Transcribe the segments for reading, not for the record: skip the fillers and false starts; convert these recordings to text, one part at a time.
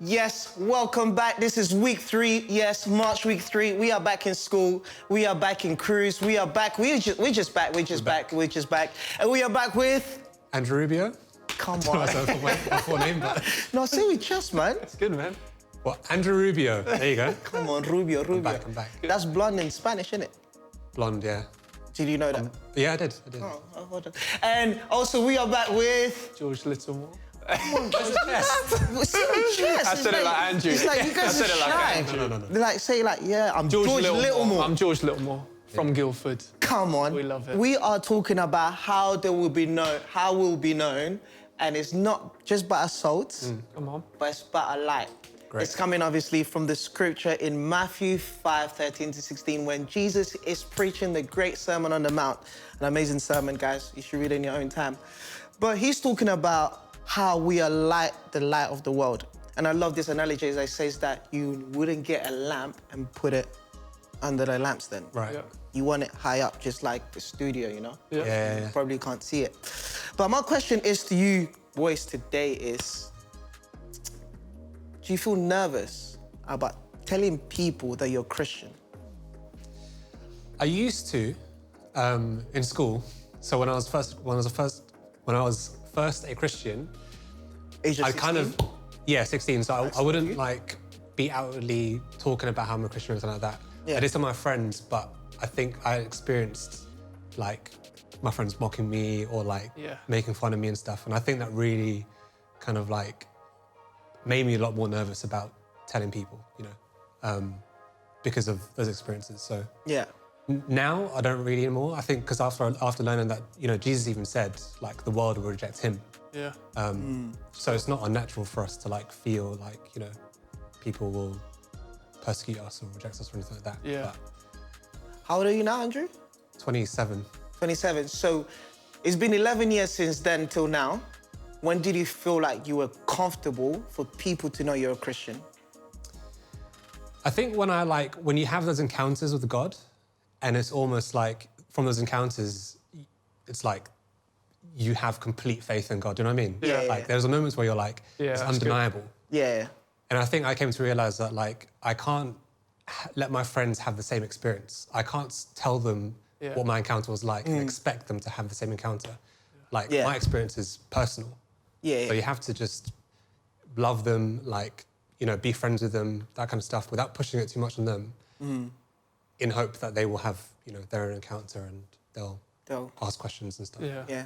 Yes, welcome back. This is week 3. Yes, March week 3. We are back in school. We are back in cruise. We are back. We're just back. And we are back with... Andrew Rubio. Come on. my full name, but... No, say with chest, man. It's good, man. Well, Andrew Rubio. There you go. Come on, Rubio. I'm back. That's blonde in Spanish, isn't it? Blonde, yeah. Did you know that? Yeah, I did. Oh, well done. And also we are back with... George Littlemore. Come on, chest. I said it like Andrew. It's like you guys are shy. No. They're like, say like, yeah, I'm George Littlemore. I'm George Littlemore from Guildford. Come on. We love it. We are talking about how we'll be known, and it's not just by our salts, Come on. but it's by our light. Great. It's coming obviously from the scripture in Matthew 5:13-16, when Jesus is preaching the great Sermon on the Mount. An amazing sermon, guys. You should read it in your own time. But he's talking about how we are the light of the world. And I love this analogy as it says that you wouldn't get a lamp and put it under the lampstand. Right. Yeah. You want it high up, just like the studio, you know? Yeah. You probably can't see it. But my question is to you boys today is, do you feel nervous about telling people that you're Christian? I used to, in school. So when I was first a Christian, Age of 16? I kind of, 16. So I wouldn't like be outwardly talking about how I'm a Christian or something like that. Yeah. I did to my friends, but I think I experienced like my friends mocking me or like making fun of me and stuff. And I think that really kind of like made me a lot more nervous about telling people, you know, because of those experiences. So Yeah. now I don't really anymore. I think because after learning that, you know, Jesus even said like the world will reject him. Yeah. So it's not unnatural for us to like feel like, you know, people will persecute us or reject us or anything like that. Yeah. But How old are you now, Andrew? 27. 27. So it's been 11 years since then till now. When did you feel like you were comfortable for people to know you're a Christian? I think when you have those encounters with God, and it's almost like from those encounters, it's like you have complete faith in God. Do you know what I mean? Yeah. Like there's moments where you're like, it's that's undeniable. Yeah. And I think I came to realize that like I can't let my friends have the same experience. I can't tell them what my encounter was like and expect them to have the same encounter. Like my experience is personal. Yeah. So you have to just love them, like, you know, be friends with them, that kind of stuff, without pushing it too much on them, in hope that they will have, you know, their own encounter and they'll ask questions and stuff. Yeah.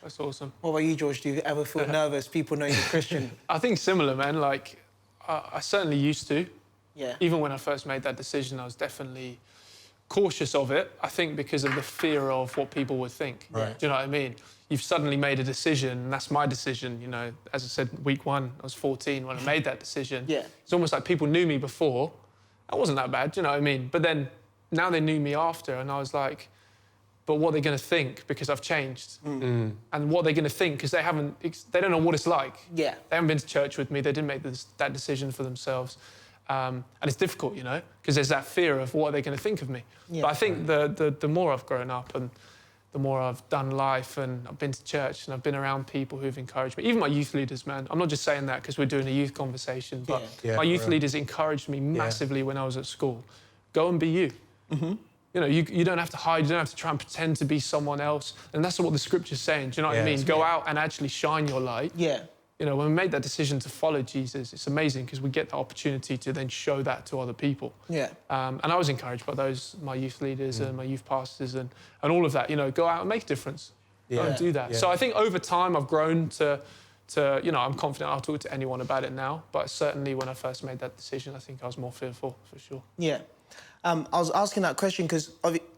That's awesome. What about you, George? Do you ever feel nervous people know you're Christian? I think similar, man. Like, I certainly used to. Yeah. Even when I first made that decision, I was definitely cautious of it. I think because of the fear of what people would think. Right. Do you know what I mean? You've suddenly made a decision, and that's my decision. You know, as I said, week 1, I was 14 when I made that decision. Yeah. It's almost like people knew me before. That wasn't that bad, do you know what I mean? But then now they knew me after, and I was like, but what are they going to think because I've changed? And what are they going to think because they don't know what it's like. Yeah. They haven't been to church with me. They didn't make that decision for themselves. And it's difficult, you know, because there's that fear of what are they going to think of me. Yeah. But I think the more I've grown up and the more I've done life and I've been to church and I've been around people who've encouraged me, even my youth leaders, man. I'm not just saying that because we're doing a youth conversation, but my youth leaders encouraged me massively when I was at school. Go and be you. You know, you don't have to hide, you don't have to try and pretend to be someone else. And that's what the scripture's saying, do you know what I mean? Go out and actually shine your light. Yeah. You know, when we made that decision to follow Jesus, it's amazing because we get the opportunity to then show that to other people. Yeah. And I was encouraged by my youth leaders and my youth pastors and all of that. You know, go out and make a difference. Go and do that. Yeah. So I think over time I've grown to, you know, I'm confident I'll talk to anyone about it now. But certainly when I first made that decision, I think I was more fearful, for sure. Yeah. I was asking that question because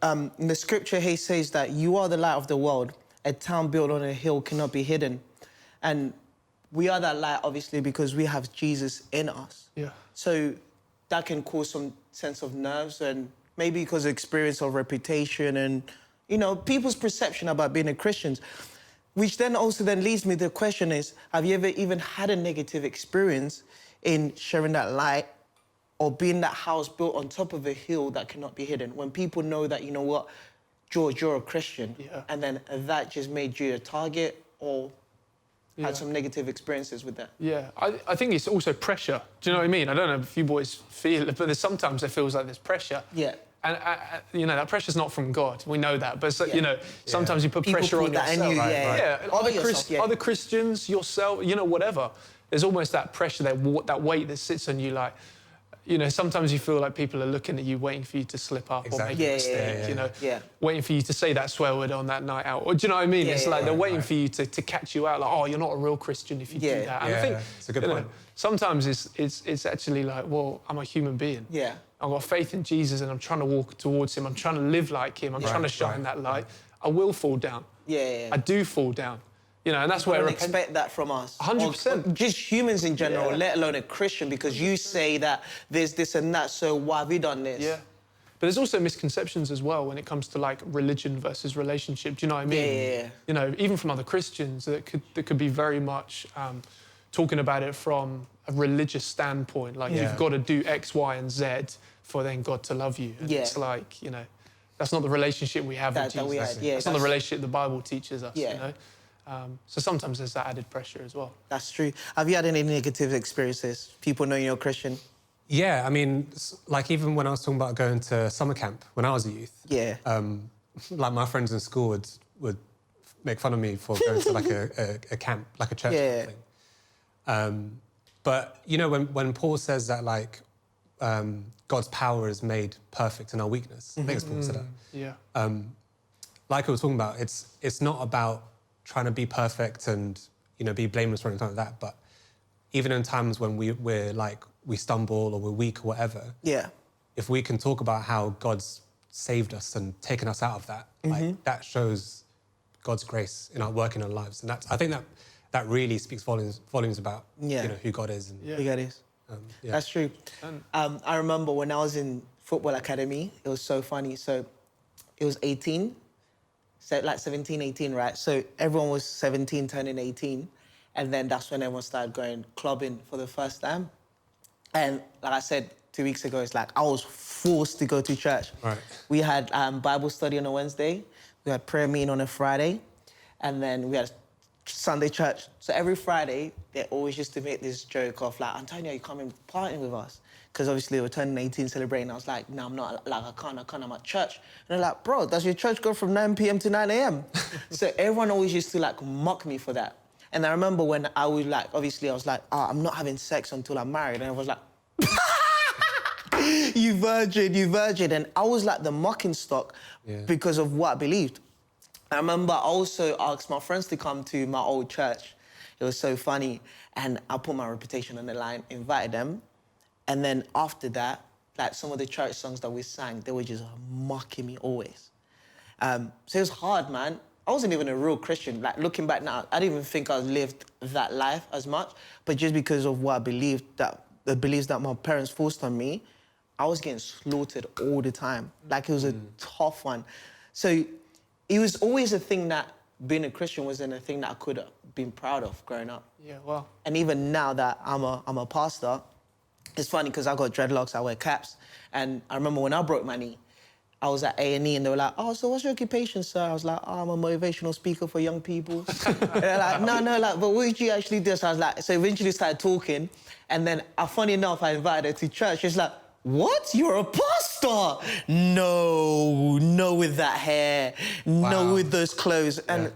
in the scripture, he says that you are the light of the world. A town built on a hill cannot be hidden. And we are that light, obviously, because we have Jesus in us. Yeah. So that can cause some sense of nerves and maybe because of experience or reputation and, you know, people's perception about being a Christian. Which then also leads me to the question is, have you ever even had a negative experience in sharing that light or being that house built on top of a hill that cannot be hidden? When people know that, you know what, George, you're a Christian, and then that just made you a target or had some negative experiences with that. Yeah, I think it's also pressure. Do you know what I mean? I don't know if you boys feel it, but sometimes it feels like there's pressure. Yeah. And, you know, that pressure's not from God. We know that. But, you know, sometimes you put pressure on yourself. Other Christians, yourself, you know, whatever. There's almost that pressure, that weight that sits on you, like, you know, sometimes you feel like people are looking at you, waiting for you to slip up or make a mistake, you know, waiting for you to say that swear word on that night out. Or do you know what I mean? It's like they're waiting for you to catch you out, like, oh, you're not a real Christian if you do that. And I think it's a good point. Sometimes it's actually like, well, I'm a human being. Yeah. I've got faith in Jesus and I'm trying to walk towards him. I'm trying to live like him. I'm trying to shine that light. I will fall down. I do fall down. You know, and that's where... I don't expect that from us. 100%. Or just humans in general, let alone a Christian, because you say that there's this and that, so why have you done this? Yeah. But there's also misconceptions as well when it comes to, like, religion versus relationship. Do you know what I mean? Yeah. You know, even from other Christians, that could be very much talking about it from a religious standpoint. Like, you've got to do X, Y, and Z for then God to love you. And it's like, you know, that's not the relationship we have with Jesus. That's not the relationship the Bible teaches us, you know? So sometimes there's that added pressure as well. That's true. Have you had any negative experiences? People knowing you're a Christian? Yeah, I mean, like even when I was talking about going to summer camp when I was a youth, like my friends in school would make fun of me for going to like a camp, like a church kind of thing. But you know, when Paul says that like God's power is made perfect in our weakness, I think it's Paul said that. Yeah. Like I was talking about, it's not about trying to be perfect and, you know, be blameless or anything like that. But even in times when we're like, we stumble or we're weak or whatever, if we can talk about how God's saved us and taken us out of that, like that shows God's grace in our work in our lives. And I think that really speaks volumes about you know, who God is. And, who God is. That's true. I remember when I was in football academy, it was so funny. So it was 18. So like 17, 18, right? So everyone was 17, turning 18. And then that's when everyone started going clubbing for the first time. And like I said 2 weeks ago, it's like I was forced to go to church. Right. We had Bible study on a Wednesday. We had prayer meeting on a Friday. And then we had Sunday church. So every Friday, they always used to make this joke of like, Antonio, you coming partying with us? Because obviously we're turning 18, celebrating. I was like, no, I'm not. Like, I can't. I'm at church. And they're like, bro, does your church go from 9 p.m. to 9 a.m.? So everyone always used to like mock me for that. And I remember when I was like, obviously I was like, I'm not having sex until I'm married. And I was like, you virgin. And I was like the mocking stock because of what I believed. I remember I also asked my friends to come to my old church. It was so funny. And I put my reputation on the line, invited them. And then after that, like some of the church songs that we sang, they were just mocking me always. So it was hard, man. I wasn't even a real Christian. Like looking back now, I didn't even think I lived that life as much. But just because of what I believed, the beliefs that my parents forced on me, I was getting slaughtered all the time. Like it was a tough one. So it was always a thing that being a Christian wasn't a thing that I could have been proud of growing up. Yeah, well. And even now that I'm a pastor, it's funny because I got dreadlocks, I wear caps. And I remember when I broke my knee, I was at A&E and they were like, oh, so what's your occupation, sir? I was like, oh, I'm a motivational speaker for young people. And they're like, no, like, but what did you actually do? So I was like, so eventually started talking. And then, funny enough, I invited her to church. She's like, what? You're a pastor? No with that hair, no with those clothes. And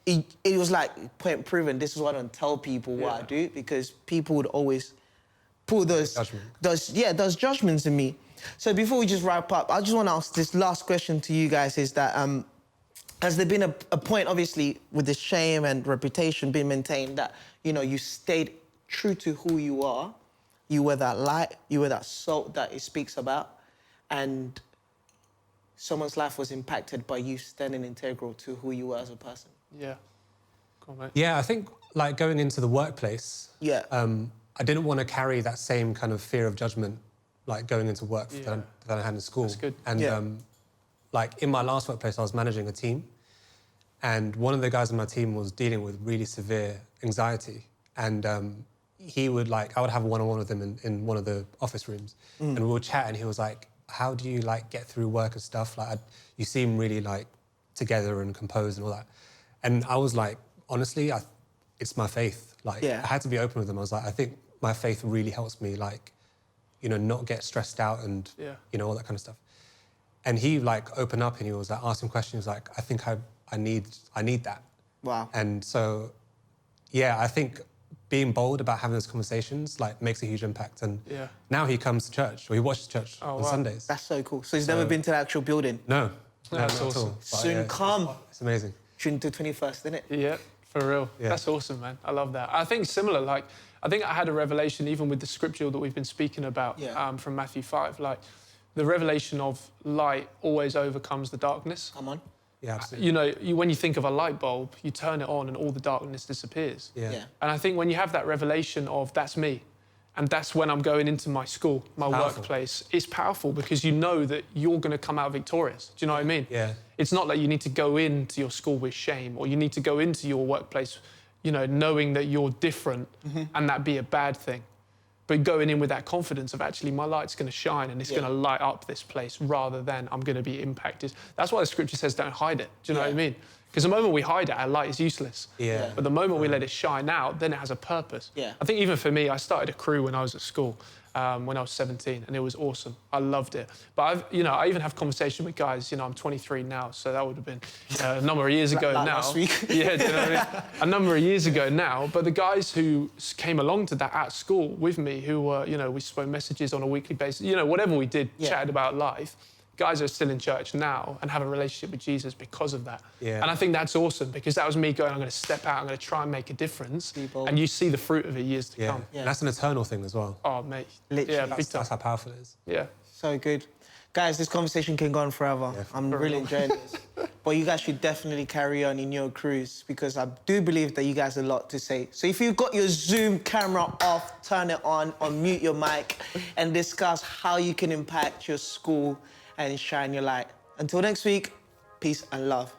it was like, point proven, this is why I don't tell people what I do, because people would always put those judgments in me. So before we just wrap up, I just want to ask this last question to you guys is that, has there been a point, obviously, with the shame and reputation being maintained that, you know, you stayed true to who you are, you were that light, you were that salt that it speaks about, and someone's life was impacted by you standing integral to who you were as a person? Yeah. Go on, mate. Yeah, I think, like, going into the workplace, I didn't want to carry that same kind of fear of judgment, like, going into work that I had in school. That's good. And, like, in my last workplace, I was managing a team, and one of the guys on my team was dealing with really severe anxiety. And he would, like, I would have a one-on-one with him in one of the office rooms, and we would chat, and he was like, how do you, like, get through work and stuff? Like, you seem really, like, together and composed and all that. And I was like, honestly, it's my faith. Like, Yeah. I had to be open with him. I was like, I think my faith really helps me, like, you know, not get stressed out and, you know, all that kind of stuff. And he, like, opened up and he was, like, asking questions, like, I think I need that. Wow. And so, yeah, I think being bold about having those conversations, like, makes a huge impact. And now he comes to church, or he watches church on Sundays. That's so cool. So he's never been to the actual building? No. That's not awesome. at all. But, Soon come. It's amazing. June the 21st, isn't it? Yeah, for real. Yeah. That's awesome, man. I love that. I think similar, like, I think I had a revelation even with the scripture that we've been speaking about from Matthew 5. Like, the revelation of light always overcomes the darkness. Come on. Yeah, absolutely. You know, when you think of a light bulb, you turn it on and all the darkness disappears. Yeah. And I think when you have that revelation of that's me, and that's when I'm going into my school, my workplace, it's powerful because you know that you're going to come out victorious. Do you know what I mean? Yeah. It's not like you need to go into your school with shame, or you need to go into your workplace, you know, knowing that you're different and that be a bad thing. But going in with that confidence of actually my light's going to shine and it's going to light up this place rather than I'm going to be impacted. That's why the scripture says don't hide it. Do you know what I mean? Because the moment we hide it, our light is useless. Yeah. But the moment we let it shine out, then it has a purpose. Yeah. I think even for me, I started a crew when I was at school, when I was 17, and it was awesome. I loved it. But I even have conversation with guys. You know, I'm 23 now, so that would have been a number of years ago now. Last week. Yeah, do you know what I mean? A number of years ago now. But the guys who came along to that at school with me, who were, you know, we spoke messages on a weekly basis. You know, whatever we did, chatted about life. Guys are still in church now and have a relationship with Jesus because of that. Yeah. And I think that's awesome because that was me going, I'm going to step out, I'm going to try and make a difference. And you see the fruit of it years to come. Yeah. And that's an eternal thing as well. Oh, mate. Literally. Yeah, big time. That's how powerful it is. Yeah. So good. Guys, this conversation can go on forever. Yeah, I'm really enjoying this. But you guys should definitely carry on in your cruise because I do believe that you guys have a lot to say. So if you've got your Zoom camera off, turn it on, unmute your mic, and discuss how you can impact your school and shine your light. Until next week, peace and love.